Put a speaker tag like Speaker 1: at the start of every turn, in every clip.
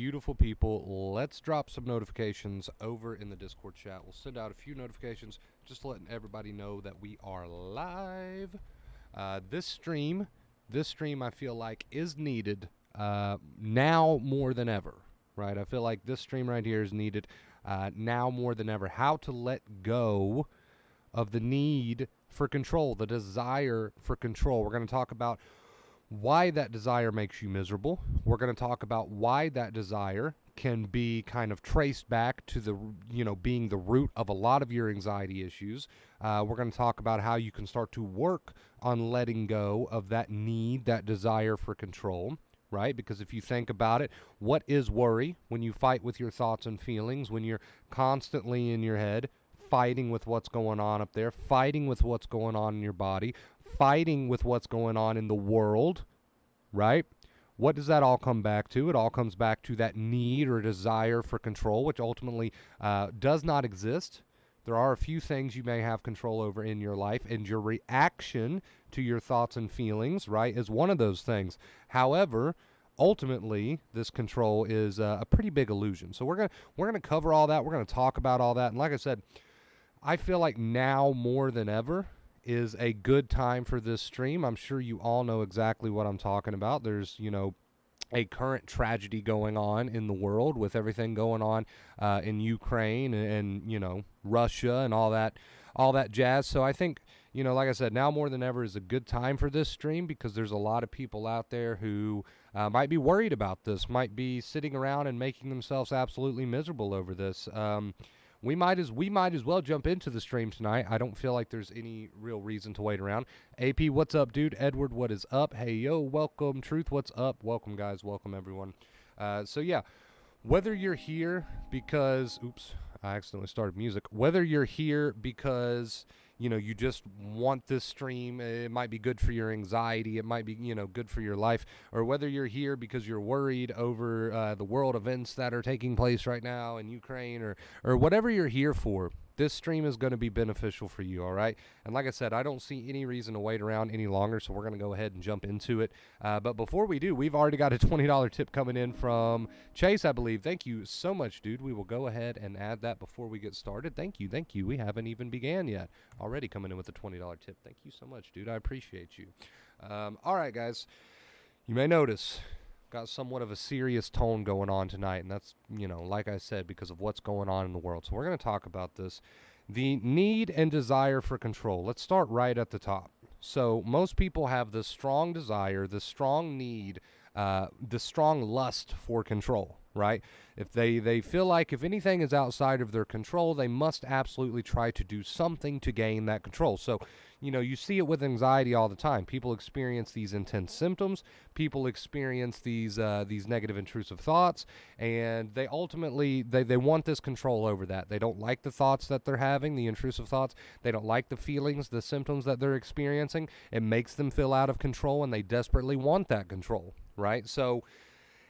Speaker 1: beautiful people, let's drop some notifications over in the Discord chat. We'll send out a few notifications just letting everybody know that we are live. This stream I feel like is needed now more than ever, right? I feel like this stream right here is needed now more than ever. How to let go of the need for control, the desire for control. We're going to talk about why that desire makes you miserable. We're going to talk about why that desire can be kind of traced back to the, being the root of a lot of your anxiety issues. We're going to talk about how you can start to work on letting go of that need, that desire for control, right? Because if you think about it, what is worry? When you fight with your thoughts and feelings, when you're constantly in your head, fighting with what's going on up there, fighting with what's going on in your body, fighting with what's going on in the world, right? What does that all come back to? It all comes back to that need or desire for control, which ultimately does not exist. There are a few things you may have control over in your life, and your reaction to your thoughts and feelings, right, is one of those things. However, ultimately, this control is a pretty big illusion. So we're gonna cover all that. We're gonna talk about all that, and like I said, I feel like now more than ever is a good time for this stream. I'm sure you all know exactly what I'm talking about. There's, a current tragedy going on in the world with everything going on in Ukraine and Russia and all that jazz. So I think, like I said, now more than ever is a good time for this stream because there's a lot of people out there who might be worried about this, might be sitting around and making themselves absolutely miserable over this. We might as well jump into the stream tonight. I don't feel like there's any real reason to wait around. AP, what's up, dude? Edward, what is up? Hey, yo, welcome. Truth, what's up? Welcome, guys. Welcome, everyone. So, yeah, whether you're here because... Oops, I accidentally started music. Whether you're here because... you just want this stream, it might be good for your anxiety, it might be, good for your life, or whether you're here because you're worried over the world events that are taking place right now in Ukraine, or whatever you're here for, this stream is going to be beneficial for you, all right? And like I said, I don't see any reason to wait around any longer, so we're going to go ahead and jump into it. But before we do, we've already got a $20 tip coming in from Chase, I believe. Thank you so much, dude. We will go ahead and add that before we get started. Thank you. We haven't even began yet. Already coming in with a $20 tip. Thank you so much, dude. I appreciate you. All right, guys. You may notice... got somewhat of a serious tone going on tonight, and that's, like I said, because of what's going on in the world. So we're going to talk about this. The need and desire for control. Let's start right at the top. So most people have this strong desire, this strong need, this strong lust for control, right? If they feel like if anything is outside of their control, they must absolutely try to do something to gain that control. So, you see it with anxiety all the time. People experience these intense symptoms. People experience these negative intrusive thoughts, and they ultimately, they want this control over that. They don't like the thoughts that they're having, the intrusive thoughts. They don't like the feelings, the symptoms that they're experiencing. It makes them feel out of control, and they desperately want that control, right? So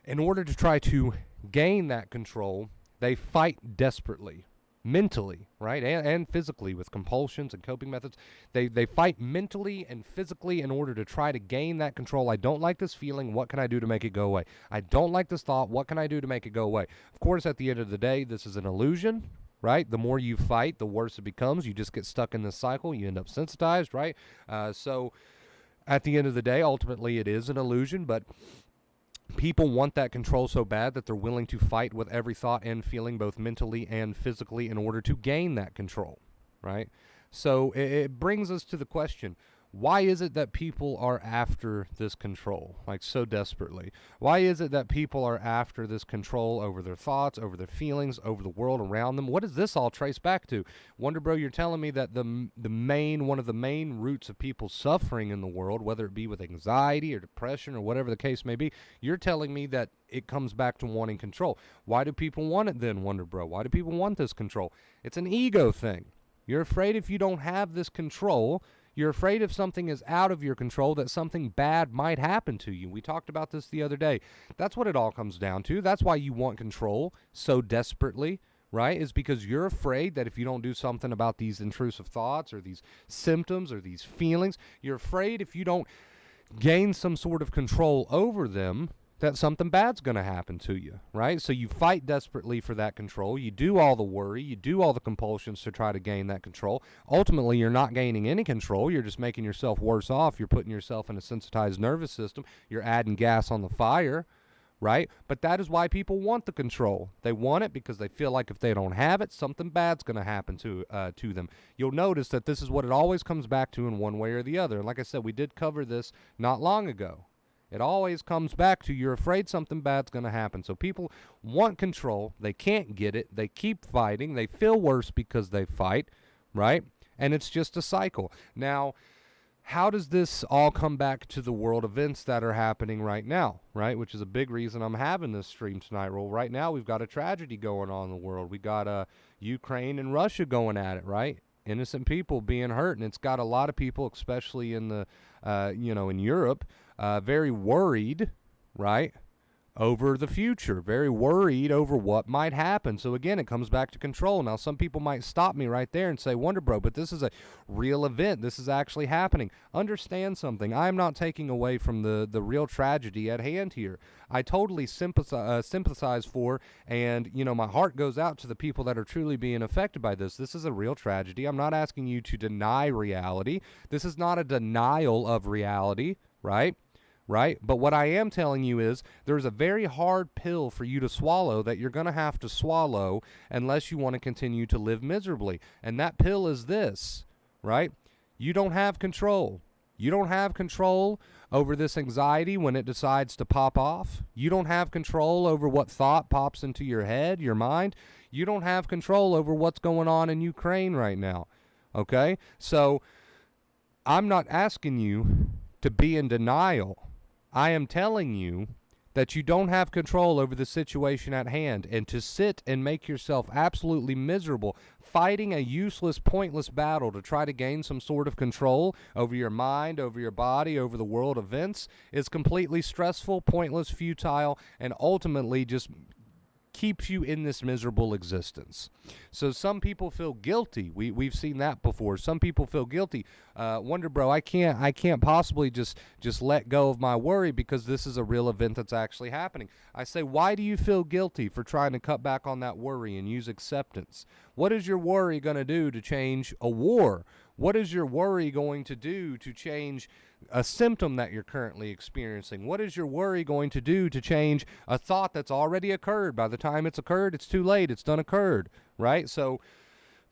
Speaker 1: in order to try to gain that control, they fight desperately, mentally, right, and physically with compulsions and coping methods. They fight mentally and physically in order to try to gain that control. I don't like this feeling. What can I do to make it go away? I don't like this thought. What can I do to make it go away? Of course, at the end of the day, this is an illusion, right? The more you fight, the worse it becomes. You just get stuck in this cycle. You end up sensitized, right? So at the end of the day, ultimately, it is an illusion, but people want that control so bad that they're willing to fight with every thought and feeling, both mentally and physically, in order to gain that control, right? So it brings us to the question, why is it that people are after this control, like so desperately? Why is it that people are after this control over their thoughts, over their feelings, over the world around them? What does this all trace back to? Wonder Bro, you're telling me that one of the main roots of people suffering in the world, whether it be with anxiety or depression or whatever the case may be, you're telling me that it comes back to wanting control. Why do people want it then, Wonder Bro? Why do people want this control? It's an ego thing. You're afraid if you don't have this control, you're afraid if something is out of your control that something bad might happen to you. We talked about this the other day. That's what it all comes down to. That's why you want control so desperately, right? Is because you're afraid that if you don't do something about these intrusive thoughts or these symptoms or these feelings, you're afraid if you don't gain some sort of control over them that something bad's going to happen to you, right? So you fight desperately for that control. You do all the worry. You do all the compulsions to try to gain that control. Ultimately, you're not gaining any control. You're just making yourself worse off. You're putting yourself in a sensitized nervous system. You're adding gas on the fire, right? But that is why people want the control. They want it because they feel like if they don't have it, something bad's going to happen to them. You'll notice that this is what it always comes back to in one way or the other. And like I said, we did cover this not long ago. It always comes back to you're afraid something bad's going to happen. So people want control. They can't get it. They keep fighting. They feel worse because they fight, right? And it's just a cycle. Now, how does this all come back to the world events that are happening right now, right? Which is a big reason I'm having this stream tonight. Well, right now we've got a tragedy going on in the world. We got Ukraine and Russia going at it, right? Innocent people being hurt, and it's got a lot of people, especially in the, in Europe, very worried, right, over the future, very worried over what might happen. So again, it comes back to control. Now, some people might stop me right there and say, Wonder Bro, but this is a real event. This is actually happening. Understand something. I am not taking away from the real tragedy at hand here. I totally sympathize for, and, my heart goes out to the people that are truly being affected by this. This is a real tragedy. I'm not asking you to deny reality. This is not a denial of reality, right? Right? But what I am telling you is there's a very hard pill for you to swallow that you're going to have to swallow unless you want to continue to live miserably. And that pill is this, right? You don't have control. You don't have control over this anxiety when it decides to pop off. You don't have control over what thought pops into your head, your mind. You don't have control over what's going on in Ukraine right now. Okay? So I'm not asking you to be in denial. I am telling you that you don't have control over the situation at hand, and to sit and make yourself absolutely miserable fighting a useless, pointless battle to try to gain some sort of control over your mind, over your body, over the world events is completely stressful, pointless, futile, and ultimately just keeps you in this miserable existence. So some people feel guilty. We've seen that before. Some people feel guilty. Wonder Bro, I can't possibly just let go of my worry because this is a real event that's actually happening. I say, why do you feel guilty for trying to cut back on that worry and use acceptance? What is your worry going to do to change a war? What is your worry going to do to change a symptom that you're currently experiencing? What is your worry going to do to change a thought that's already occurred? By the time it's occurred, it's too late. It's done occurred, right? So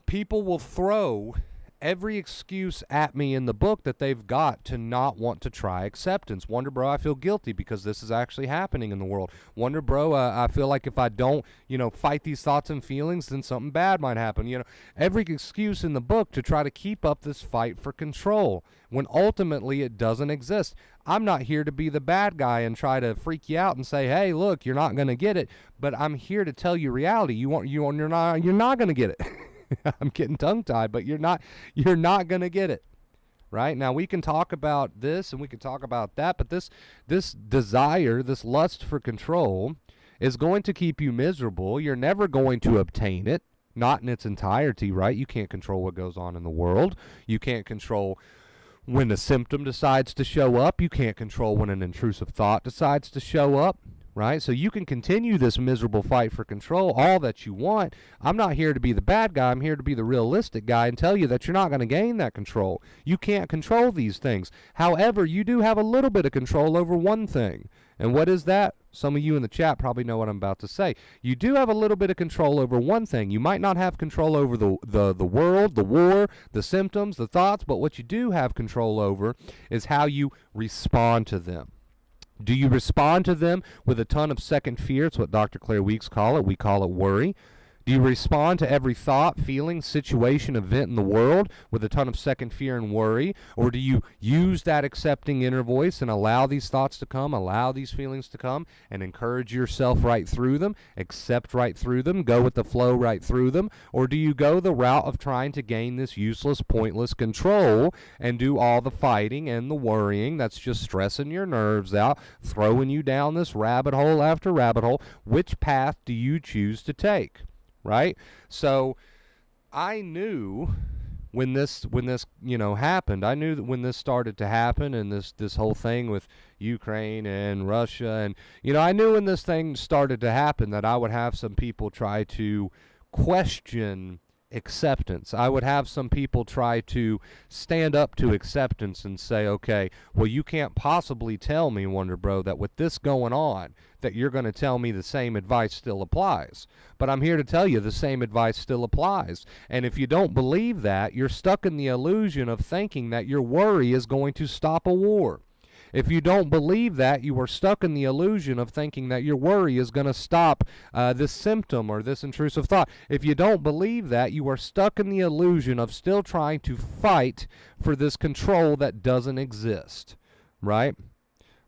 Speaker 1: people will throw every excuse at me in the book that they've got to not want to try acceptance. Wonder Bro, I feel guilty because this is actually happening in the world. Wonder Bro, I feel like if I don't, fight these thoughts and feelings, then something bad might happen. Every excuse in the book to try to keep up this fight for control when ultimately it doesn't exist. I'm not here to be the bad guy and try to freak you out and say, hey, look, you're not going to get it. But I'm here to tell you reality. You're not going to get it. I'm getting tongue-tied, but you're not going to get it, right? Now, we can talk about this and we can talk about that, but this desire, this lust for control is going to keep you miserable. You're never going to obtain it, not in its entirety, right? You can't control what goes on in the world. You can't control when a symptom decides to show up. You can't control when an intrusive thought decides to show up. Right? So you can continue this miserable fight for control all that you want. I'm not here to be the bad guy. I'm here to be the realistic guy and tell you that you're not going to gain that control. You can't control these things. However, you do have a little bit of control over one thing. And what is that? Some of you in the chat probably know what I'm about to say. You do have a little bit of control over one thing. You might not have control over the world, the war, the symptoms, the thoughts, but what you do have control over is how you respond to them. Do you respond to them with a ton of second fear? It's what Dr. Claire Weeks call it. We call it worry. Do you respond to every thought, feeling, situation, event in the world with a ton of second fear and worry? Or do you use that accepting inner voice and allow these thoughts to come, allow these feelings to come, and encourage yourself right through them, accept right through them, go with the flow right through them? Or do you go the route of trying to gain this useless, pointless control and do all the fighting and the worrying that's just stressing your nerves out, throwing you down this rabbit hole after rabbit hole? Which path do you choose to take? Right? So I knew when this happened. I knew that when this started to happen, and this whole thing with Ukraine and Russia, and I knew when this thing started to happen that I would have some people try to question acceptance. I would have some people try to stand up to acceptance and say, okay, well, you can't possibly tell me, Wonder Bro, that with this going on, that you're going to tell me the same advice still applies. But I'm here to tell you the same advice still applies. And if you don't believe that, you're stuck in the illusion of thinking that your worry is going to stop a war. If you don't believe that, you are stuck in the illusion of thinking that your worry is going to stop this symptom or this intrusive thought. If you don't believe that, you are stuck in the illusion of still trying to fight for this control that doesn't exist, right?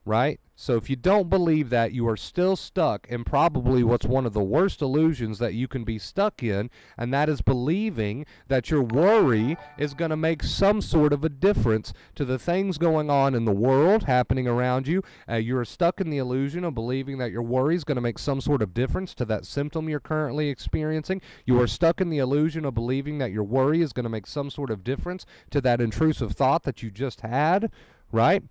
Speaker 1: Right? So if you don't believe that, you are still stuck in probably what's one of the worst illusions that you can be stuck in, and that is believing that your worry is going to make some sort of a difference to the things going on in the world happening around you. You're stuck in the illusion of believing that your worry is going to make some sort of difference to that symptom you're currently experiencing. You are stuck in the illusion of believing that your worry is going to make some sort of difference to that intrusive thought that you just had, right?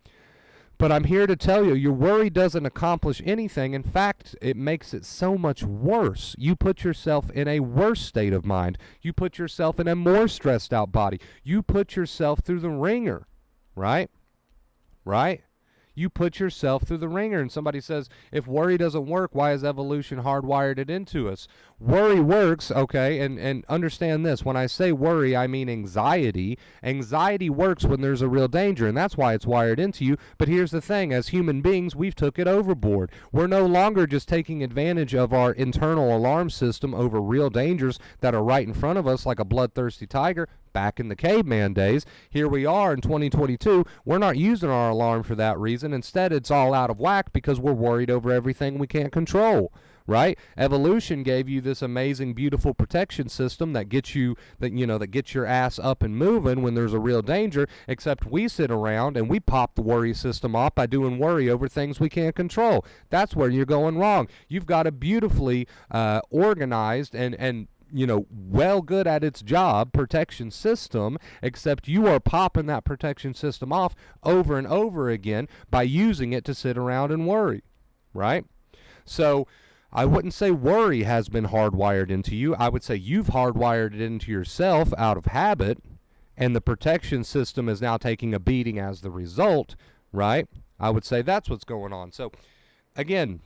Speaker 1: But I'm here to tell you, your worry doesn't accomplish anything. In fact, it makes it so much worse. You put yourself in a worse state of mind. You put yourself in a more stressed out body. You put yourself through the ringer, right? Right? You put yourself through the ringer, and somebody says, if worry doesn't work, why has evolution hardwired it into us? Worry works, okay, and understand this. When I say worry, I mean anxiety. Anxiety works when there's a real danger, and that's why it's wired into you. But here's the thing. As human beings, we've took it overboard. We're no longer just taking advantage of our internal alarm system over real dangers that are right in front of us like a bloodthirsty tiger. Back in the caveman days, here we are in 2022, we're not using our alarm for that reason. Instead, it's all out of whack because we're worried over everything we can't control, right? Evolution gave you this amazing, beautiful protection system that gets you, that gets your ass up and moving when there's a real danger, except we sit around and we pop the worry system off by doing worry over things we can't control. That's where you're going wrong. You've got a beautifully organized and well good at its job protection system, except you are popping that protection system off over and over again by using it to sit around and worry, right? So I wouldn't say worry has been hardwired into you. I would say you've hardwired it into yourself out of habit, and the protection system is now taking a beating as the result, right? I would say that's what's going on. So again,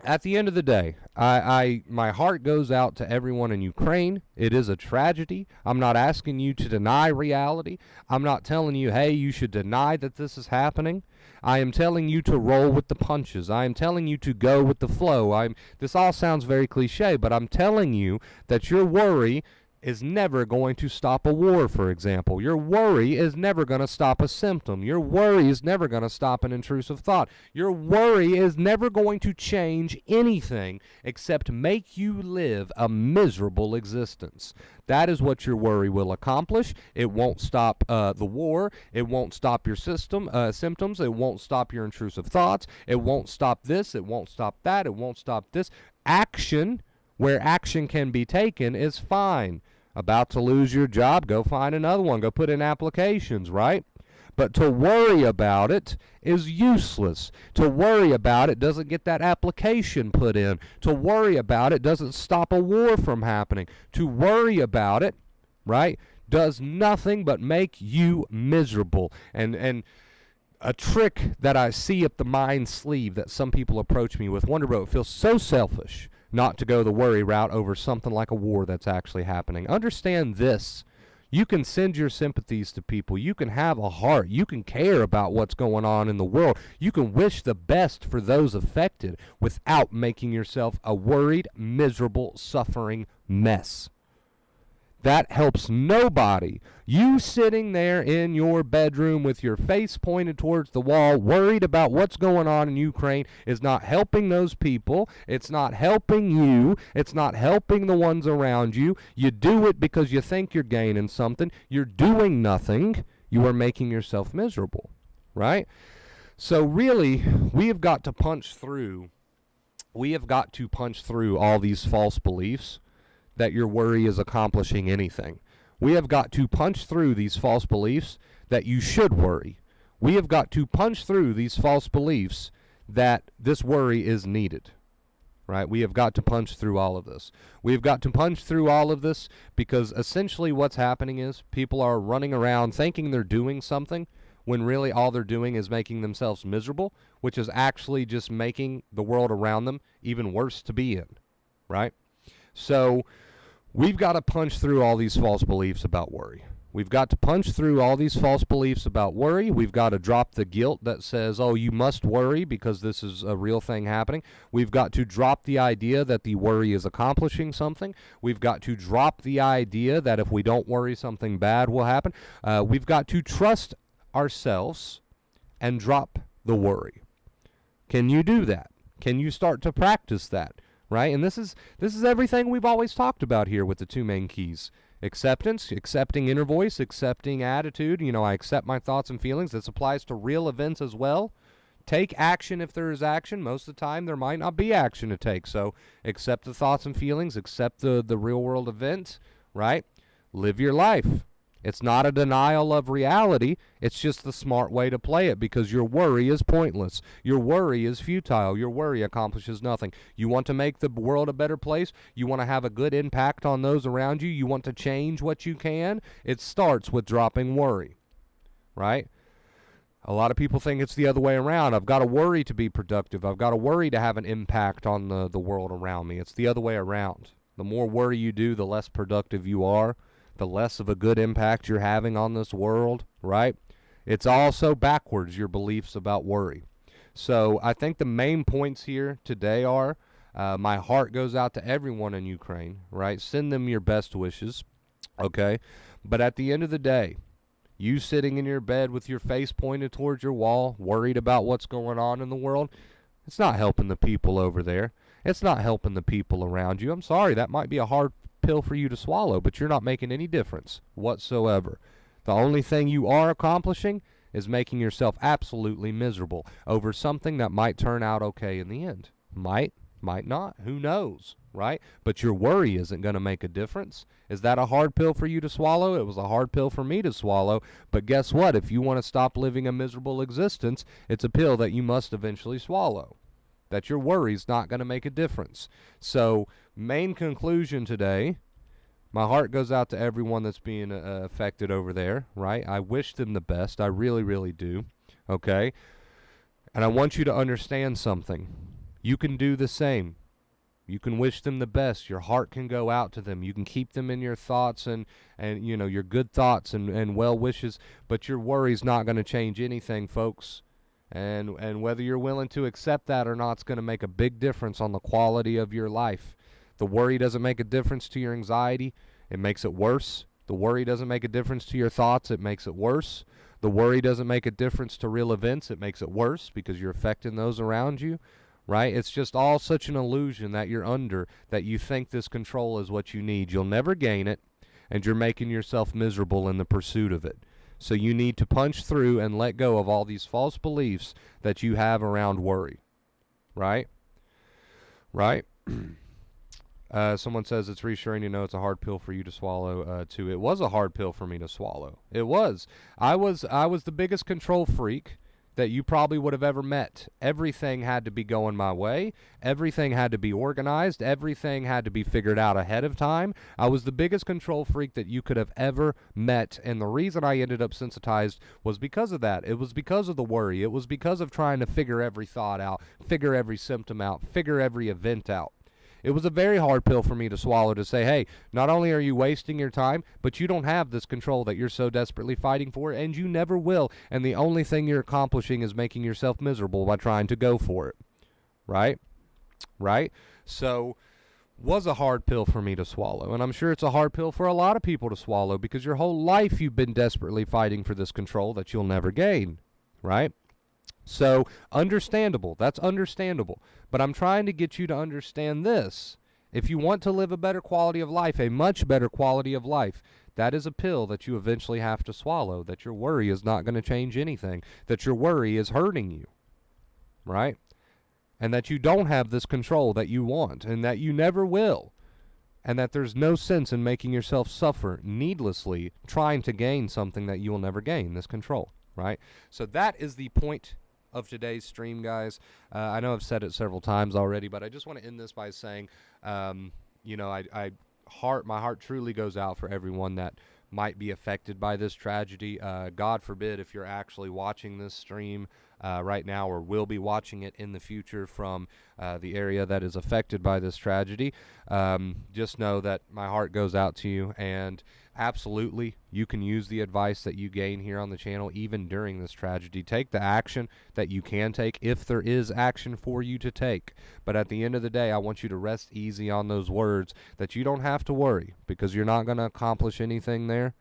Speaker 1: at the end of the day, my heart goes out to everyone in Ukraine. It is a tragedy. I'm not asking you to deny reality. I'm not telling you, hey, you should deny that this is happening. I am telling you to roll with the punches. I am telling you to go with the flow. This all sounds very cliche, but I'm telling you that your worry is never going to stop a war, for example. Your worry is never going to stop a symptom. Your worry is never going to stop an intrusive thought. Your worry is never going to change anything except make you live a miserable existence. That is what your worry will accomplish. It won't stop the war. It won't stop your symptoms. It won't stop your intrusive thoughts. It won't stop this. It won't stop that. It won't stop this. Action, where action can be taken, is fine. About to lose your job, go find another one. Go put in applications, right? But to worry about it is useless. To worry about it doesn't get that application put in. To worry about it doesn't stop a war from happening. To worry about it, right, does nothing but make you miserable. And a trick that I see up the mind sleeve that some people approach me with, Wonder Bro, it feels so selfish not to go the worry route over something like a war that's actually happening. Understand this. You can send your sympathies to people. You can have a heart. You can care about what's going on in the world. You can wish the best for those affected without making yourself a worried, miserable, suffering mess. That helps nobody. You sitting there in your bedroom with your face pointed towards the wall, worried about what's going on in Ukraine, is not helping those people. It's not helping you. It's not helping the ones around you. You do it because you think you're gaining something. You're doing nothing. You are making yourself miserable, right? So really, we have got to punch through all these false beliefs that your worry is accomplishing anything. We have got to punch through these false beliefs that you should worry. We have got to punch through these false beliefs that this worry is needed. Right? We have got to punch through all of this. We have got to punch through all of this because essentially what's happening is people are running around thinking they're doing something when really all they're doing is making themselves miserable, which is actually just making the world around them even worse to be in. Right? So we've got to punch through all these false beliefs about worry. We've got to punch through all these false beliefs about worry. We've got to drop the guilt that says, oh, you must worry because this is a real thing happening. We've got to drop the idea that the worry is accomplishing something. We've got to drop the idea that if we don't worry, something bad will happen. We've got to trust ourselves and drop the worry. Can you do that? Can you start to practice that? Right? And this is everything we've always talked about here with the two main keys. Acceptance, accepting inner voice, accepting attitude. I accept my thoughts and feelings. This applies to real events as well. Take action if there is action. Most of the time, there might not be action to take. So accept the thoughts and feelings. Accept the real world event, right? Live your life. It's not a denial of reality. It's just the smart way to play it because your worry is pointless. Your worry is futile. Your worry accomplishes nothing. You want to make the world a better place? You want to have a good impact on those around you? You want to change what you can? It starts with dropping worry, right? A lot of people think it's the other way around. I've got to worry to be productive. I've got to worry to have an impact on the world around me. It's the other way around. The more worry you do, the less productive you are. The less of a good impact you're having on this world, right? It's also backwards, your beliefs about worry. So I think the main points here today are, my heart goes out to everyone in Ukraine, right? Send them your best wishes, okay? But at the end of the day, you sitting in your bed with your face pointed towards your wall, worried about what's going on in the world, it's not helping the people over there. It's not helping the people around you. I'm sorry, that might be a hard pill for you to swallow, but you're not making any difference whatsoever. The only thing you are accomplishing is making yourself absolutely miserable over something that might turn out okay in the end. Might not. Who knows, right? But your worry isn't going to make a difference. Is that a hard pill for you to swallow? It was a hard pill for me to swallow, but guess what? If you want to stop living a miserable existence, it's a pill that you must eventually swallow. That your worry's not going to make a difference. So, main conclusion today, my heart goes out to everyone that's being affected over there, right? I wish them the best. I really, really do, okay? And I want you to understand something. You can do the same. You can wish them the best. Your heart can go out to them. You can keep them in your thoughts and your good thoughts and well wishes, but your worry's not going to change anything, folks. And whether you're willing to accept that or not, it's going to make a big difference on the quality of your life. The worry doesn't make a difference to your anxiety. It makes it worse. The worry doesn't make a difference to your thoughts. It makes it worse. The worry doesn't make a difference to real events. It makes it worse because you're affecting those around you, right? It's just all such an illusion that you're under, that you think this control is what you need. You'll never gain it, and you're making yourself miserable in the pursuit of it. So you need to punch through and let go of all these false beliefs that you have around worry. Right? Right? Someone says it's reassuring to know it's a hard pill for you to swallow, too. It was a hard pill for me to swallow. It was. I was the biggest control freak that you probably would have ever met. Everything had to be going my way. Everything had to be organized. Everything had to be figured out ahead of time. I was the biggest control freak that you could have ever met, and the reason I ended up sensitized was because of that. It was because of the worry. It was because of trying to figure every thought out, figure every symptom out, figure every event out. It was a very hard pill for me to swallow to say, hey, not only are you wasting your time, but you don't have this control that you're so desperately fighting for, and you never will. And the only thing you're accomplishing is making yourself miserable by trying to go for it. Right? Right? So, was a hard pill for me to swallow. And I'm sure it's a hard pill for a lot of people to swallow because your whole life you've been desperately fighting for this control that you'll never gain. Right? So, understandable. That's understandable. But I'm trying to get you to understand this. If you want to live a better quality of life, a much better quality of life, that is a pill that you eventually have to swallow, that your worry is not going to change anything, that your worry is hurting you, right? And that you don't have this control that you want, and that you never will. and that there's no sense in making yourself suffer needlessly trying to gain something that you will never gain, this control, right? So that is the point of today's stream, guys. I know I've said it several times already, but I just want to end this by saying, you know, my heart truly goes out for everyone that might be affected by this tragedy. God forbid if you're actually watching this stream right now or will be watching it in the future from the area that is affected by this tragedy. Just know that my heart goes out to you, and absolutely you can use the advice that you gain here on the channel even during this tragedy. Take the action that you can take if there is action for you to take. But at the end of the day, I want you to rest easy on those words that you don't have to worry, because you're not going to accomplish anything there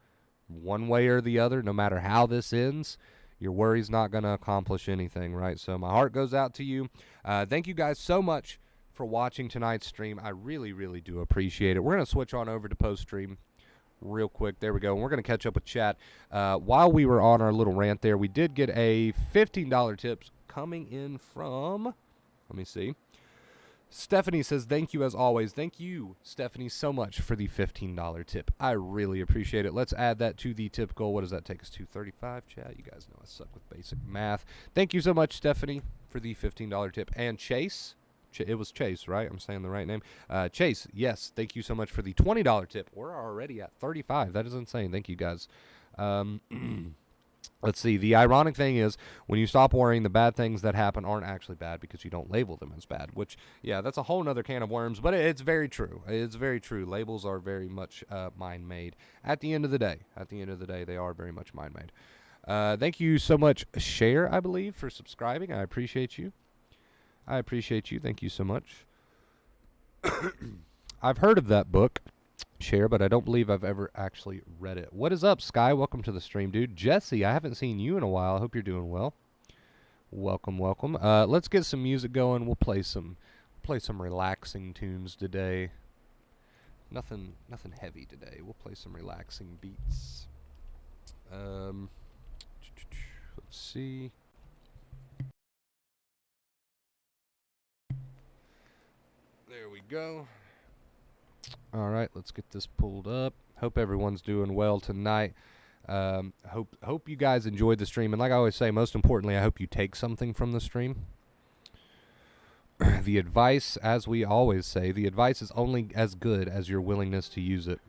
Speaker 1: one way or the other. No matter how this ends, your worry's not going to accomplish anything, right? So my heart goes out to you. Thank you guys so much for watching tonight's stream. I really, really do appreciate it. We're going to switch on over to post-stream real quick. There we go. And we're going to catch up with chat. While we were on our little rant there, we did get a $15 tip coming in from, let me see. Stephanie says, thank you as always. Thank you, Stephanie, so much for the $15 tip. I really appreciate it. Let's add that to the tip goal. What does that take us to? 35, chat. You guys know I suck with basic math. Thank you so much, Stephanie, for the $15 tip. And Chase, it was Chase, right? I'm saying the right name. Chase, yes, thank you so much for the $20 tip. We're already at 35. That is insane. Thank you, guys. Let's see. The ironic thing is, when you stop worrying, the bad things that happen aren't actually bad because you don't label them as bad, which, yeah, that's a whole nother can of worms, but it's very true. It's very true. Labels are very much mind-made. At the end of the day, they are very much mind-made. Thank you so much, Cher, I believe, for subscribing. I appreciate you. Thank you so much. I've heard of that book, Cher, but I don't believe I've ever actually read it. What is up, Sky? Welcome to the stream, dude. Jesse, I haven't seen you in a while. I hope you're doing well. Welcome. Let's get some music going. We'll play some relaxing tunes today. Nothing heavy today. We'll play some relaxing beats. Let's see. There we go. All right, let's get this pulled up. Hope everyone's doing well tonight. Hope you guys enjoyed the stream. And like I always say, most importantly, I hope you take something from the stream. The advice, as we always say, the advice is only as good as your willingness to use it.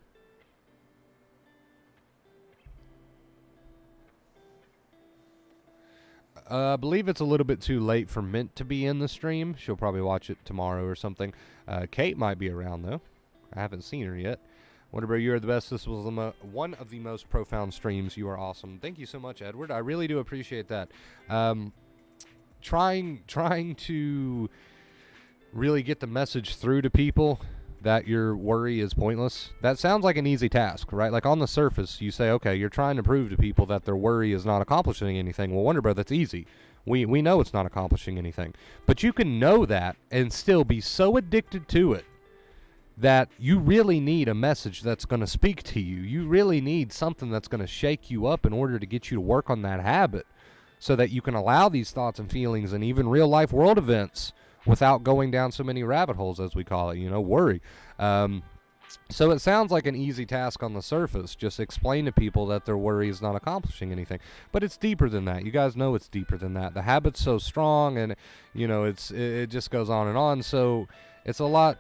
Speaker 1: I believe it's a little bit too late for Mint to be in the stream. She'll probably watch it tomorrow or something. Kate might be around, though. I haven't seen her yet. Whatever, you are the best. This was one of the most profound streams. You are awesome. Thank you so much, Edward. I really do appreciate that. Trying to really get the message through to people that your worry is pointless. That sounds like an easy task, right? Like on the surface, you say, okay, you're trying to prove to people that their worry is not accomplishing anything. Well, Wonder Bro, that's easy. We know it's not accomplishing anything. But you can know that and still be so addicted to it that you really need a message that's going to speak to you. You really need something that's going to shake you up in order to get you to work on that habit so that you can allow these thoughts and feelings and even real life world events without going down so many rabbit holes, as we call it, worry. So it sounds like an easy task on the surface. Just explain to people that their worry is not accomplishing anything. But it's deeper than that. You guys know it's deeper than that. The habit's so strong, and, it just goes on and on. So it's a lot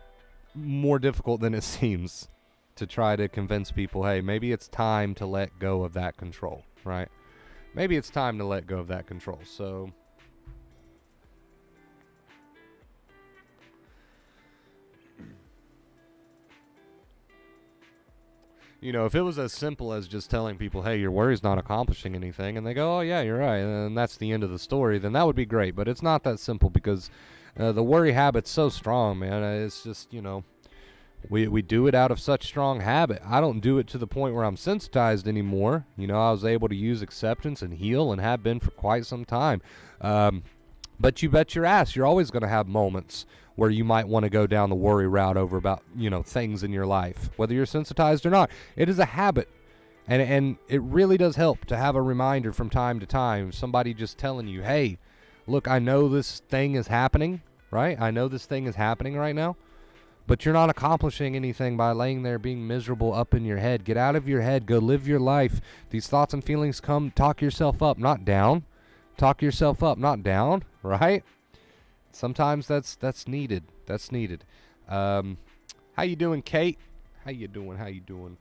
Speaker 1: more difficult than it seems to try to convince people, hey, maybe it's time to let go of that control, right? Maybe it's time to let go of that control. So if it was as simple as just telling people, hey, your worry's not accomplishing anything, and they go, oh, yeah, you're right, and that's the end of the story, then that would be great. But it's not that simple because the worry habit's so strong, man. It's just, we do it out of such strong habit. I don't do it to the point where I'm sensitized anymore. I was able to use acceptance and heal and have been for quite some time. But you bet your ass you're always going to have moments where you might want to go down the worry route over about, things in your life, whether you're sensitized or not. It is a habit. And it really does help to have a reminder from time to time, somebody just telling you, hey, look, I know this thing is happening, right? I know this thing is happening right now, but you're not accomplishing anything by laying there being miserable up in your head. Get out of your head. Go live your life. These thoughts and feelings come. Talk yourself up, not down. Talk yourself up, not down, right? Sometimes that's needed. That's needed. How you doing, Kate? How you doing? How you doing?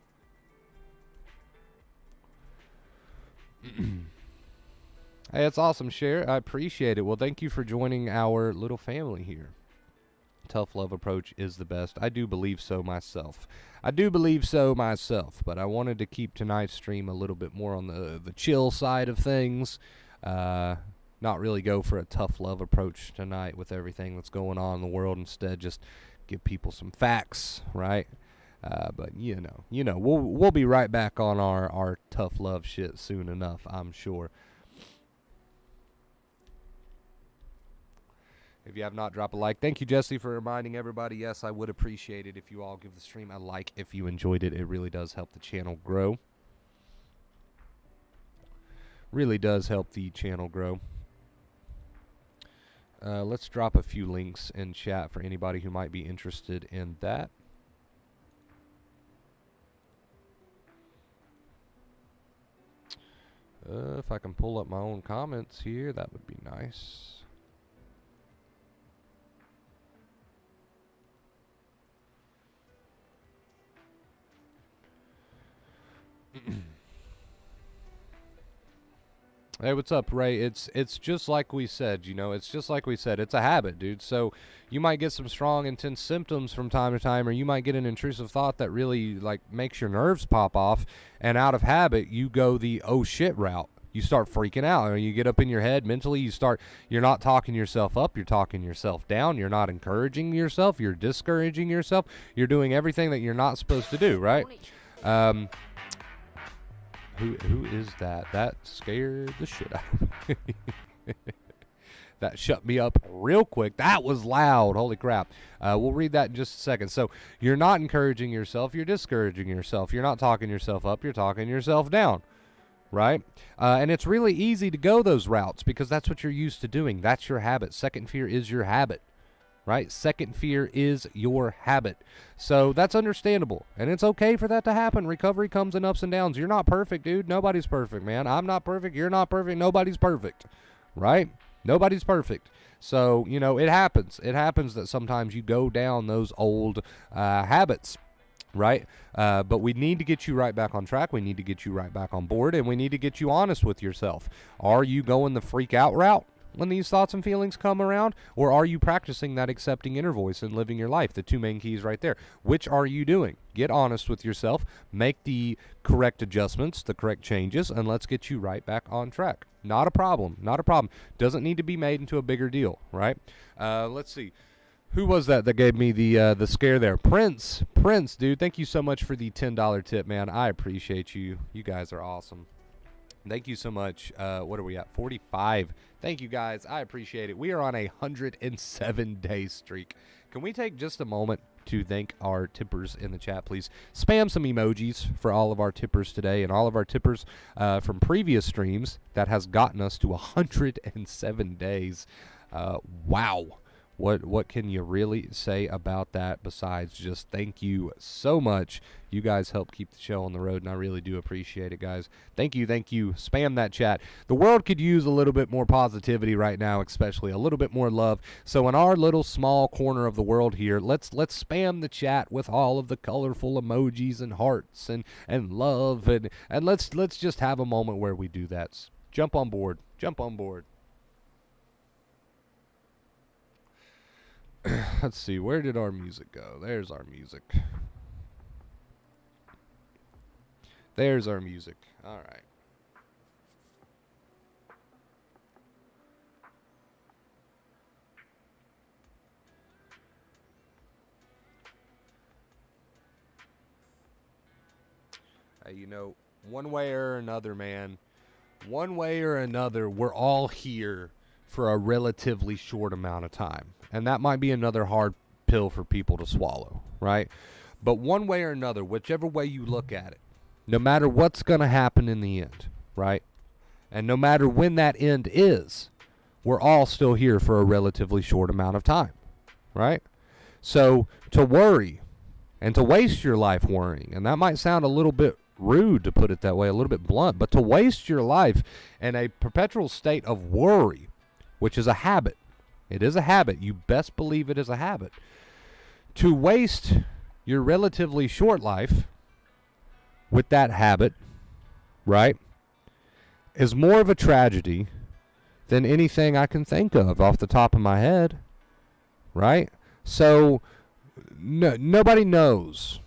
Speaker 1: Hey, it's awesome, Cher. I appreciate it. Well, thank you for joining our little family here. Tough love approach is the best. I do believe so myself. But I wanted to keep tonight's stream a little bit more on the chill side of things. Not really go for a tough love approach tonight with everything that's going on in the world. Instead, just give people some facts, right? But you know, we'll be right back on our tough love shit soon enough, I'm sure. If you have not, drop a like. Thank you, Jesse, for reminding everybody. Yes, I would appreciate it if you all give the stream a like if you enjoyed it. It really does help the channel grow. Really does help the channel grow. Let's drop a few links in chat for anybody who might be interested in that. If I can pull up my own comments here, that would be nice. Hey, what's up, Ray? It's just like we said, you know, it's just like we said. It's a habit, dude. So you might get some strong, intense symptoms from time to time, or you might get an intrusive thought that really, like, makes your nerves pop off, and out of habit, you go the oh shit route. You start freaking out, or you get up in your head mentally, you're not talking yourself up, you're talking yourself down, you're not encouraging yourself, you're discouraging yourself, you're doing everything that you're not supposed to do, right? Who is that? That scared the shit out of me. That shut me up real quick. That was loud. Holy crap. We'll read that in just a second. So you're not encouraging yourself. You're discouraging yourself. You're not talking yourself up. You're talking yourself down. Right? And it's really easy to go those routes because that's what you're used to doing. That's your habit. Second fear is your habit. Right? Second fear is your habit. So that's understandable. And it's okay for that to happen. Recovery comes in ups and downs. You're not perfect, dude. Nobody's perfect, man. I'm not perfect. You're not perfect. Nobody's perfect. Right? Nobody's perfect. So, you know, it happens. It happens that sometimes you go down those old habits. Right? But we need to get you right back on track. We need to get you right back on board. And we need to get you honest with yourself. Are you going the freak out route when these thoughts and feelings come around? Or are you practicing that accepting inner voice and living your life? The two main keys right there. Which are you doing? Get honest with yourself. Make the correct adjustments, the correct changes, and let's get you right back on track. Not a problem. Not a problem. Doesn't need to be made into a bigger deal, right? Let's see. Who was that gave me the scare there? Prince, dude, thank you so much for the $10 tip, man. I appreciate you. You guys are awesome. Thank you so much. What are we at? 45. Thank you, guys. I appreciate it. We are on a 107-day streak. Can we take just a moment to thank our tippers in the chat, please? Spam some emojis for all of our tippers today and all of our tippers from previous streams that has gotten us to 107 days. Wow. What can you really say about that besides just thank you so much? You guys help keep the show on the road, and I really do appreciate it, guys. Thank you. Spam that chat. The world could use a little bit more positivity right now, especially a little bit more love. So in our little small corner of the world here, let's spam the chat with all of the colorful emojis and hearts and love, and let's just have a moment where we do that. Jump on board. Let's see, where did our music go? There's our music. All right. You know, one way or another, man, we're all here for a relatively short amount of time. And that might be another hard pill for people to swallow, right? But one way or another, whichever way you look at it, no matter what's going to happen in the end, right? And no matter when that end is, we're all still here for a relatively short amount of time, right? So to worry and to waste your life worrying, and that might sound a little bit rude to put it that way, a little bit blunt, but to waste your life in a perpetual state of worry, which is a habit. It is a habit. You best believe it is a habit. To waste your relatively short life with that habit, right, is more of a tragedy than anything I can think of off the top of my head, right? So nobody knows,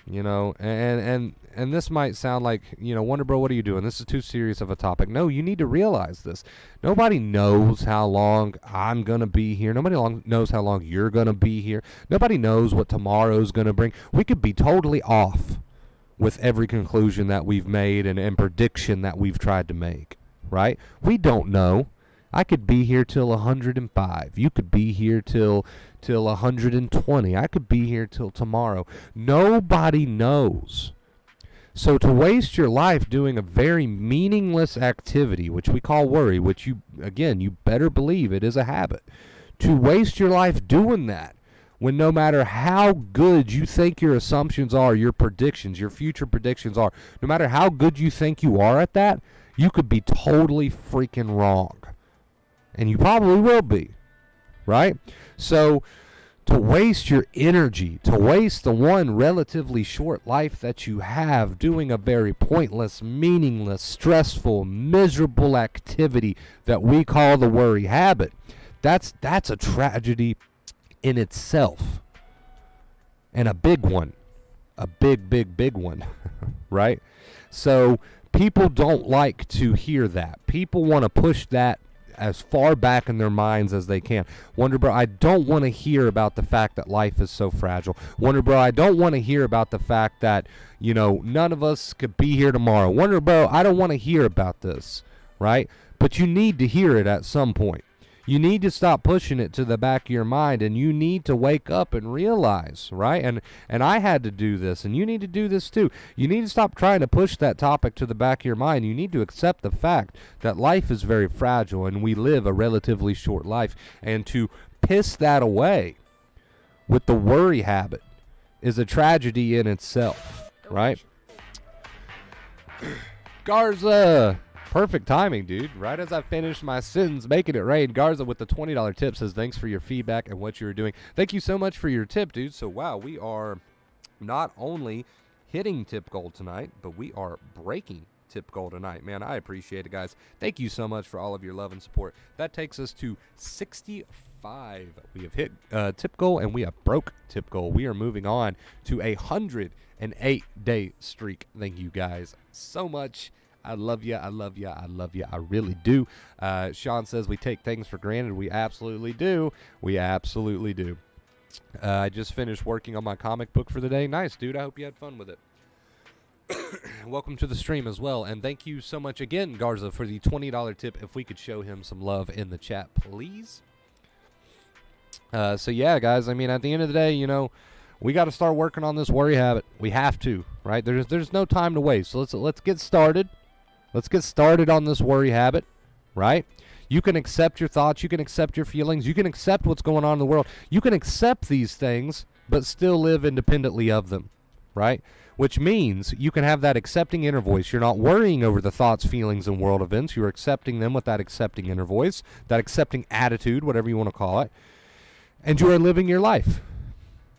Speaker 1: and this might sound like, Wonder Bro, what are you doing? This is too serious of a topic. No, you need to realize this. Nobody knows how long I'm going to be here. Nobody knows how long you're going to be here. Nobody knows what tomorrow's going to bring. We could be totally off with every conclusion that we've made and prediction that we've tried to make, right? We don't know. I could be here till 105. You could be here till 120. I could be here till tomorrow. Nobody knows. So to waste your life doing a very meaningless activity, which we call worry, which you better believe it is a habit. To waste your life doing that, when no matter how good you think your assumptions are, your predictions, your future predictions are, no matter how good you think you are at that, you could be totally freaking wrong. And you probably will be, right? So to waste your energy, to waste the one relatively short life that you have doing a very pointless, meaningless, stressful, miserable activity that we call the worry habit, that's a tragedy in itself. And a big one. A big one, right? So people don't like to hear that. People want to push that as far back in their minds as they can. Wonder Bro, I don't want to hear about the fact that life is so fragile. Wonder Bro, I don't want to hear about the fact that, none of us could be here tomorrow. Wonder Bro, I don't want to hear about this, right? But you need to hear it at some point. You need to stop pushing it to the back of your mind, and you need to wake up and realize, right? And I had to do this, and you need to do this too. You need to stop trying to push that topic to the back of your mind. You need to accept the fact that life is very fragile, and we live a relatively short life. And to piss that away with the worry habit is a tragedy in itself, right? Garza! Perfect timing, dude. Right as I finished my sentence, making it rain, Garza with the $20 tip says, thanks for your feedback and what you were doing. Thank you so much for your tip, dude. So, wow, we are not only hitting tip goal tonight, but we are breaking tip goal tonight. Man, I appreciate it, guys. Thank you so much for all of your love and support. That takes us to 65. We have hit tip goal, and we have broke tip goal. We are moving on to a 108-day streak. Thank you, guys, so much. I love you. I love you. I love you. I really do. Sean says we take things for granted. We absolutely do. We absolutely do. I just finished working on my comic book for the day. Nice, dude. I hope you had fun with it. Welcome to the stream as well. And thank you so much again, Garza, for the $20 tip. If we could show him some love in the chat, please. So, yeah, guys, I mean, at the end of the day, we got to start working on this worry habit. We have to, right? There's no time to waste. So let's get started. Let's get started on this worry habit, right? You can accept your thoughts. You can accept your feelings. You can accept what's going on in the world. You can accept these things, but still live independently of them, right? Which means you can have that accepting inner voice. You're not worrying over the thoughts, feelings, and world events. You're accepting them with that accepting inner voice, that accepting attitude, whatever you want to call it. And you are living your life.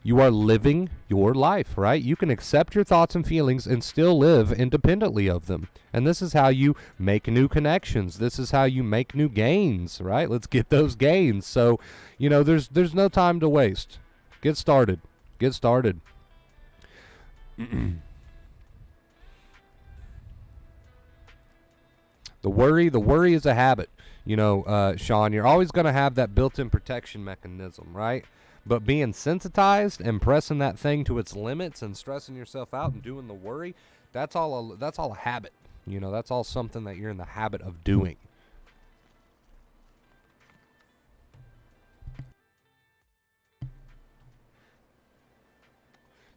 Speaker 1: You are living your life, right? You can accept your thoughts and feelings and still live independently of them. And this is how you make new connections. This is how you make new gains, right? Let's get those gains. So, there's no time to waste. Get started. Get started. The worry is a habit. Sean, you're always going to have that built-in protection mechanism, right? But being sensitized and pressing that thing to its limits and stressing yourself out and doing the worry, that's all a habit. That's all something that you're in the habit of doing.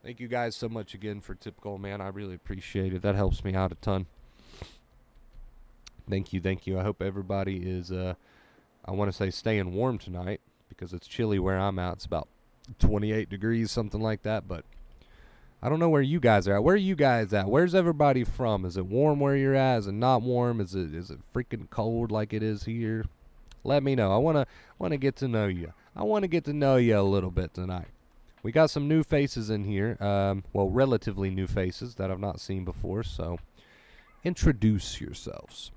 Speaker 1: Thank you guys so much again for tip goal, man. I really appreciate it. That helps me out a ton. Thank you. I hope everybody is, I want to say staying warm tonight, because it's chilly where I'm at. It's about 28 degrees, something like that. But I don't know where you guys are at. Where are you guys at? Where's everybody from? Is it warm where you're at? Is it not warm? Is it freaking cold like it is here? Let me know. I wanna get to know you. I want to get to know you a little bit tonight. We got some new faces in here. Well, relatively new faces that I've not seen before. So introduce yourselves.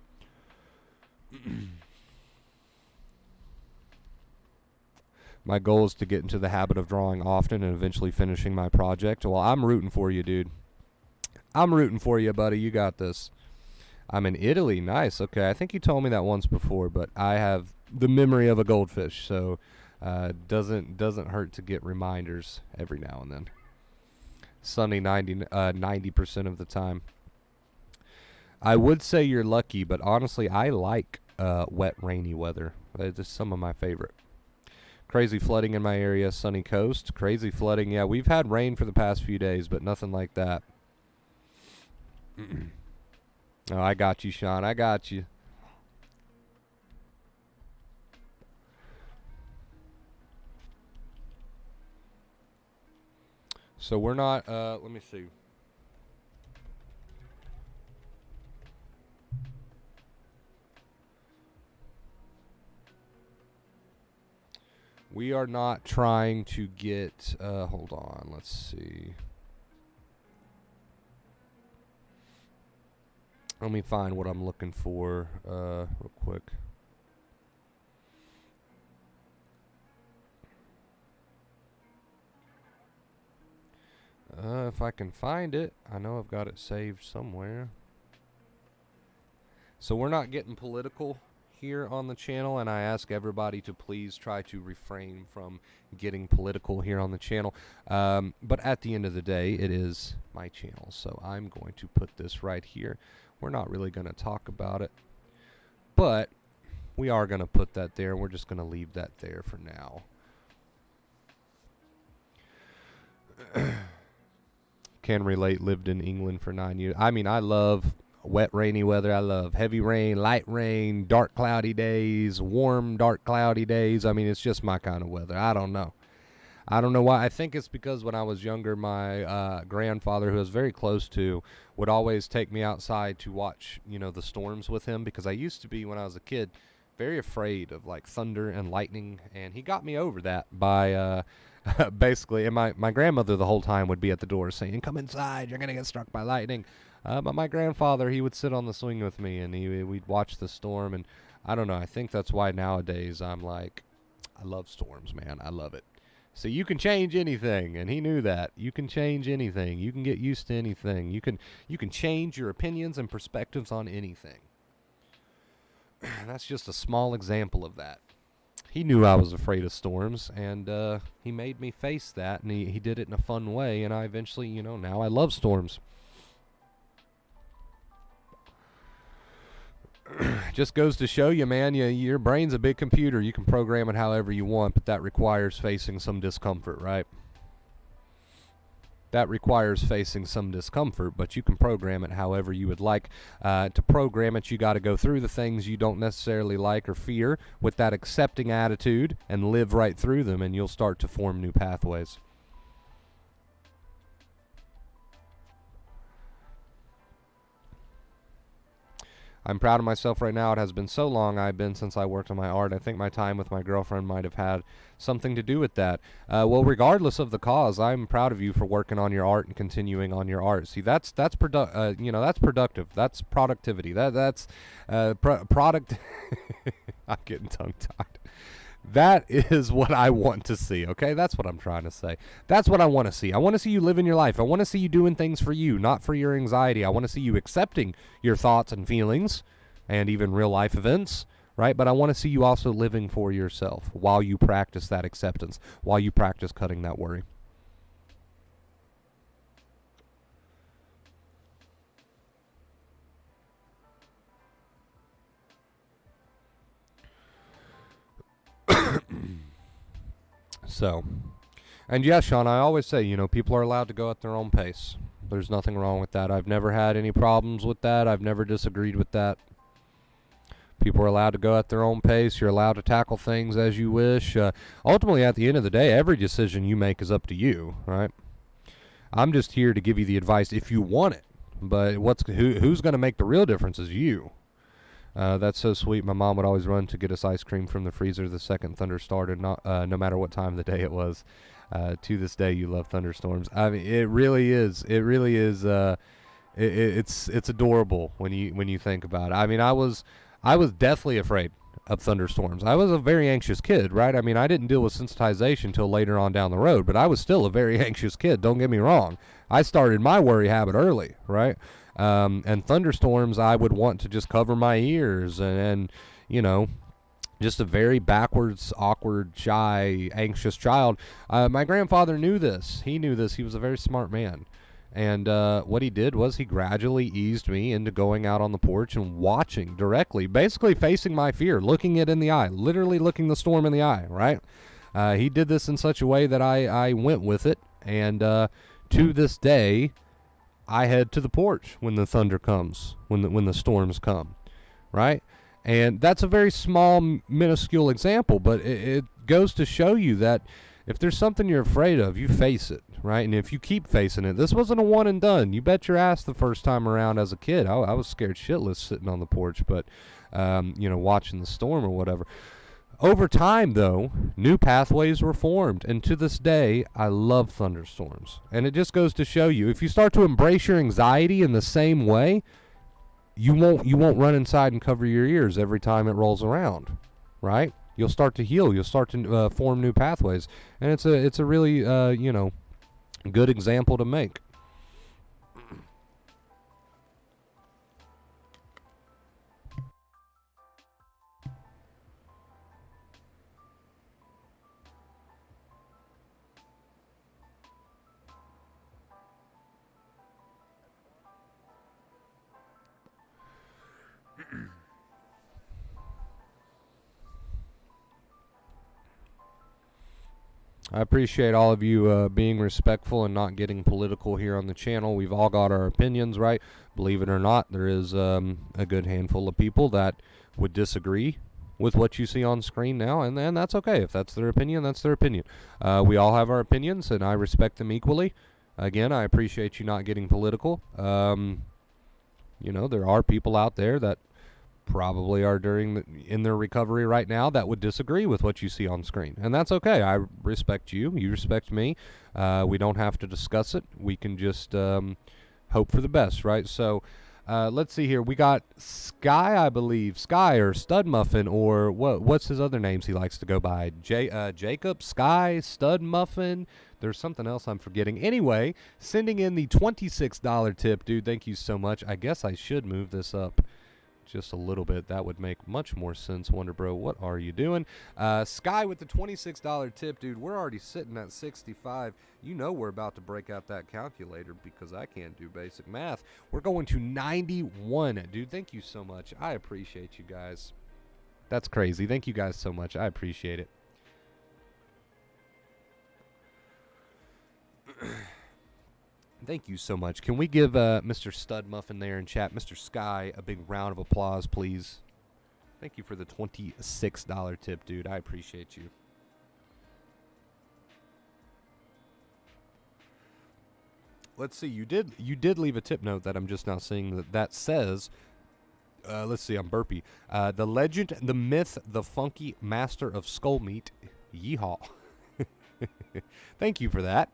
Speaker 1: My goal is to get into the habit of drawing often and eventually finishing my project. Well, I'm rooting for you, dude. I'm rooting for you, buddy. You got this. I'm in Italy. Nice. Okay, I think you told me that once before, but I have the memory of a goldfish, so doesn't hurt to get reminders every now and then. Sunny 90% of the time. I would say you're lucky, but honestly, I like wet, rainy weather. It's some of my favorite. Crazy flooding in my area, sunny coast. Crazy flooding, yeah, we've had rain for the past few days, but nothing like that. Oh, I got you, Sean. I got you. So we're not, let me see. We are not trying to get, hold on, let's see. Let me find what I'm looking for, real quick. If I can find it, I know I've got it saved somewhere. So we're not getting political here on the channel, and I ask everybody to please try to refrain from getting political here on the channel. But at the end of the day, it is my channel, so I'm going to put this right here. We're not really going to talk about it, but we are going to put that there, and we're just going to leave that there for now. Can relate, lived in England for 9 years. I mean, I love wet, rainy weather. I love heavy rain, light rain, dark, cloudy days, warm, dark, cloudy days. I mean, it's just my kind of weather. I don't know. I don't know why. I think it's because when I was younger, my grandfather, who I was very close to, would always take me outside to watch, you know, the storms with him, because I used to be, when I was a kid, very afraid of, like, thunder and lightning, and he got me over that by basically, and my grandmother the whole time would be at the door saying, "Come inside, you're going to get struck by lightning." But my grandfather, he would sit on the swing with me, and we'd watch the storm, and I don't know, I think that's why nowadays I'm like, I love storms, man. I love it. So you can change anything, and he knew that. You can change anything. You can get used to anything. You can change your opinions and perspectives on anything. That's just a small example of that. He knew I was afraid of storms, and he made me face that, and he did it in a fun way, and I eventually, you know, now I love storms. Just goes to show you, man, your brain's a big computer. You can program it however you want, but that requires facing some discomfort, right? That requires facing some discomfort, but you can program it however you would like. To program it, you got to go through the things you don't necessarily like or fear with that accepting attitude and live right through them, and you'll start to form new pathways. I'm proud of myself right now. It has been so long I've been since I worked on my art. I think my time with my girlfriend might have had something to do with that. Well, regardless of the cause, I'm proud of you for working on your art and continuing on your art. See, that's productive. That's productivity. That's product. I'm getting tongue-tied. That is what I want to see, okay? That's what I'm trying to say. That's what I want to see. I want to see you living your life. I want to see you doing things for you, not for your anxiety. I want to see you accepting your thoughts and feelings and even real-life events, right? But I want to see you also living for yourself while you practice that acceptance, while you practice cutting that worry. So, and yes, Sean, I always say, you know, people are allowed to go at their own pace. There's nothing wrong with that. I've never had any problems with that. I've never disagreed with that. People are allowed to go at their own pace. You're allowed to tackle things as you wish. Ultimately, at the end of the day, every decision you make is up to you, right? I'm just here to give you the advice if you want it. But who's going to make the real difference is you. That's so sweet. My mom would always run to get us ice cream from the freezer the second thunder started, no matter what time of the day it was. To this day, you love thunderstorms. I mean, it really is. It really is. It's adorable when you think about it. I mean, I was deathly afraid of thunderstorms. I was a very anxious kid, right? I mean, I didn't deal with sensitization till later on down the road, but I was still a very anxious kid. Don't get me wrong. I started my worry habit early, right? And thunderstorms, I would want to just cover my ears and just a very backwards, awkward, shy, anxious child. My grandfather knew this. He knew this. He was a very smart man. And what he did was he gradually eased me into going out on the porch and watching directly, basically facing my fear, looking it in the eye, literally looking the storm in the eye, right? He did this in such a way that I went with it. And to this day, I head to the porch when the thunder comes, when the storms come, right? And that's a very small, minuscule example, but it goes to show you that if there's something you're afraid of, you face it, right? And if you keep facing it, this wasn't a one and done. You bet your ass the first time around as a kid, I was scared shitless sitting on the porch, but, watching the storm or whatever. Over time, though, new pathways were formed, and to this day, I love thunderstorms. And it just goes to show you, if you start to embrace your anxiety in the same way, you won't run inside and cover your ears every time it rolls around, right? You'll start to heal. You'll start to form new pathways, and it's a really good example to make. I appreciate all of you being respectful and not getting political here on the channel. We've all got our opinions, right? Believe it or not, there is a good handful of people that would disagree with what you see on screen now, and that's okay. If that's their opinion, that's their opinion. We all have our opinions, and I respect them equally. Again, I appreciate you not getting political. There are people out there that probably are in their recovery right now that would disagree with what you see on screen, and that's okay. I respect you. You respect me. We don't have to discuss it. We can just hope for the best, right? So let's see here. We got Sky, I believe. Sky or Stud Muffin, or what's his other names he likes to go by? Jacob, Sky, Stud Muffin. There's something else I'm forgetting. Anyway, sending in the $26 tip. Dude, thank you so much. I guess I should move this up just a little bit. That would make much more sense. Wonder Bro, what are you doing? Sky with the $26 tip. Dude, we're already sitting at 65. You know we're about to break out that calculator because I can't do basic math. We're going to 91. Dude, thank you so much. I appreciate you guys. That's crazy. Thank you guys so much. I appreciate it. Thank you so much. Can we give Mr. Stud Muffin there in chat, Mr. Sky, a big round of applause, please? Thank you for the $26 tip, dude. I appreciate you. Let's see. You did leave a tip note that I'm just now seeing that says, let's see, I'm burpy. The legend, the myth, the funky master of skull meat. Yeehaw. Thank you for that.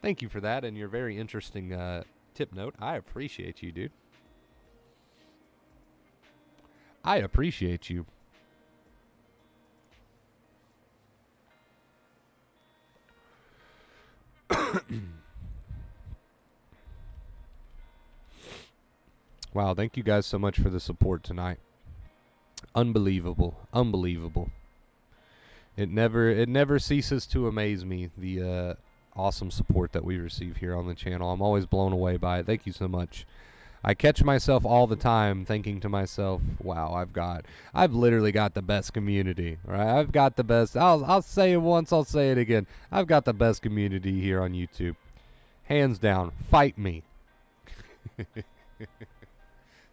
Speaker 1: Thank you for that and your very interesting tip note. I appreciate you, dude. I appreciate you. Wow, thank you guys so much for the support tonight. Unbelievable. Unbelievable. It never ceases to amaze me, the awesome support that we receive here on the channel. I'm always blown away by it. Thank you so much. I catch myself all the time thinking to myself, wow, I've literally got the best community, right? I've got the best. I'll say it once, I'll say it again. I've got the best community here on YouTube. Hands down. Fight me.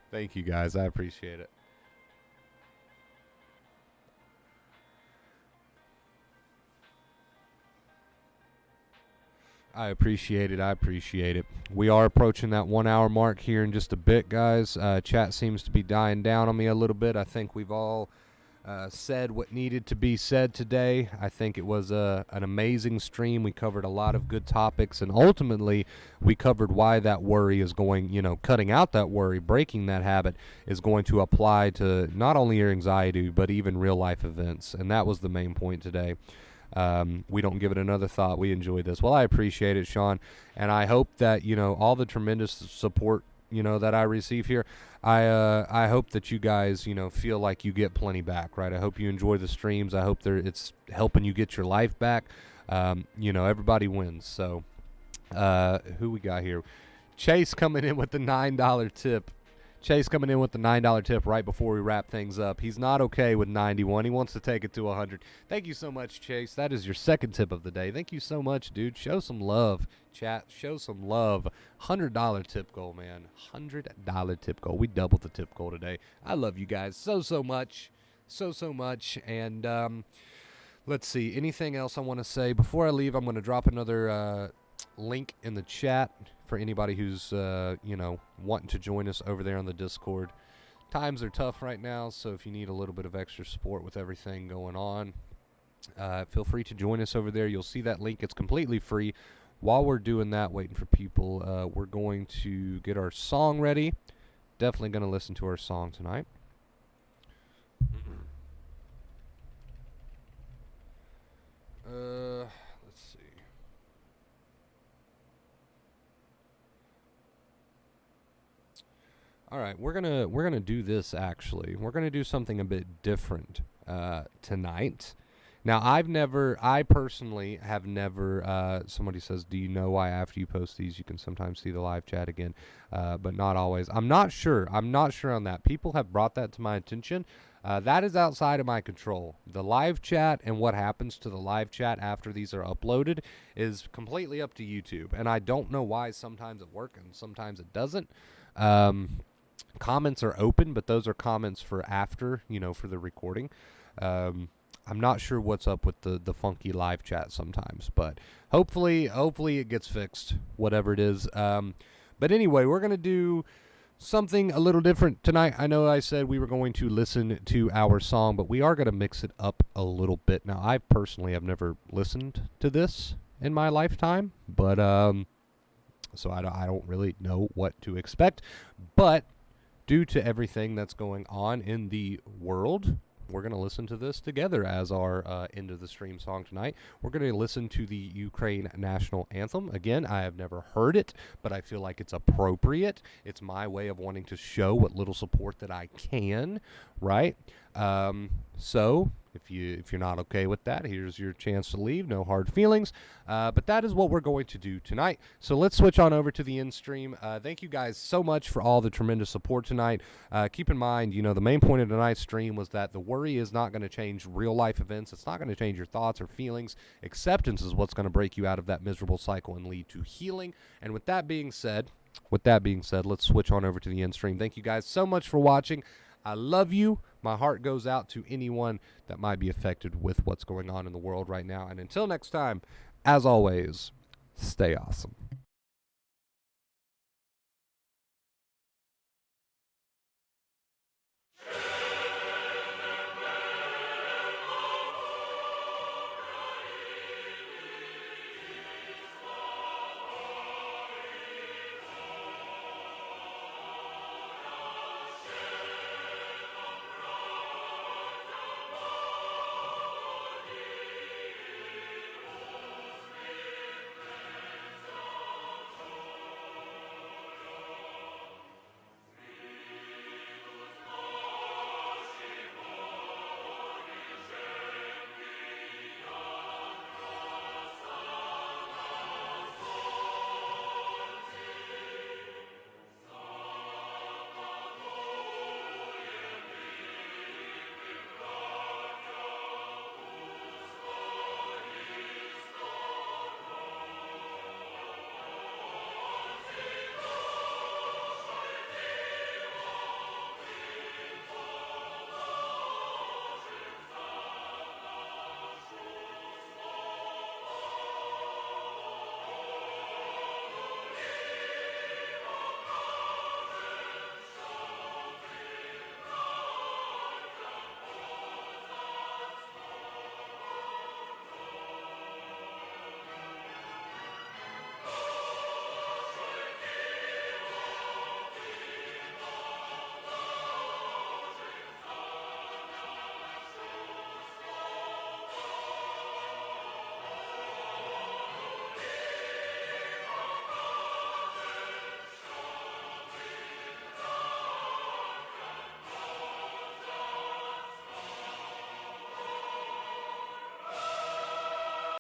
Speaker 1: Thank you guys. I appreciate it. I appreciate it. I appreciate it. We are approaching that 1 hour mark here in just a bit, guys. Chat seems to be dying down on me a little bit. I think we've all said what needed to be said today. I think it was an amazing stream. We covered a lot of good topics, and ultimately, we covered why that worry is going, cutting out that worry, breaking that habit is going to apply to not only your anxiety, but even real life events. And that was the main point today. We don't give it another thought. We enjoy this. Well, I appreciate it, Sean, and I hope that all the tremendous support that I receive here. I hope that you guys feel like you get plenty back, right? I hope you enjoy the streams. I hope it's helping you get your life back. Everybody wins. So, who we got here? Chase coming in with the $9 tip. Chase coming in with the $9 tip right before we wrap things up. He's not okay with 91. He wants to take it to 100. Thank you so much, Chase. That is your second tip of the day. Thank you so much, dude. Show some love, chat. Show some love. $100 tip goal, man. $100 tip goal. We doubled the tip goal today. I love you guys so much. So much. And let's see. Anything else I want to say? Before I leave, I'm going to drop another link in the chat for anybody who's wanting to join us over there on the Discord. Times are tough right now, so if you need a little bit of extra support with everything going on, feel free to join us over there. You'll see that link. It's completely free. While we're doing that, waiting for people, we're going to get our song ready. Definitely going to listen to our song tonight. Let's see. All right, we're gonna do this actually. We're gonna do something a bit different tonight. Now, I personally have never. Somebody says, "Do you know why after you post these, you can sometimes see the live chat again, but not always?" I'm not sure. I'm not sure on that. People have brought that to my attention. That is outside of my control. The live chat and what happens to the live chat after these are uploaded is completely up to YouTube, and I don't know why. Sometimes it works and sometimes it doesn't. Comments are open, but those are comments for after, for the recording. I'm not sure what's up with the funky live chat sometimes, but hopefully it gets fixed, whatever it is. But anyway, we're going to do something a little different tonight. I know I said we were going to listen to our song, but we are going to mix it up a little bit. Now, I personally have never listened to this in my lifetime, but so I don't really know what to expect. But due to everything that's going on in the world, we're going to listen to this together as our end of the stream song tonight. We're going to listen to the Ukraine national anthem. Again, I have never heard it, but I feel like it's appropriate. It's my way of wanting to show what little support that I can, right? So if you're not okay with that, here's your chance to leave. No hard feelings. But that is what we're going to do tonight. So let's switch on over to the end stream. Thank you guys so much for all the tremendous support tonight. Keep in mind, the main point of tonight's stream was that the worry is not going to change real life events. It's not going to change your thoughts or feelings. Acceptance is what's going to break you out of that miserable cycle and lead to healing. And with that being said, let's switch on over to the end stream. Thank you guys so much for watching. I love you. My heart goes out to anyone that might be affected with what's going on in the world right now. And until next time, as always, stay awesome.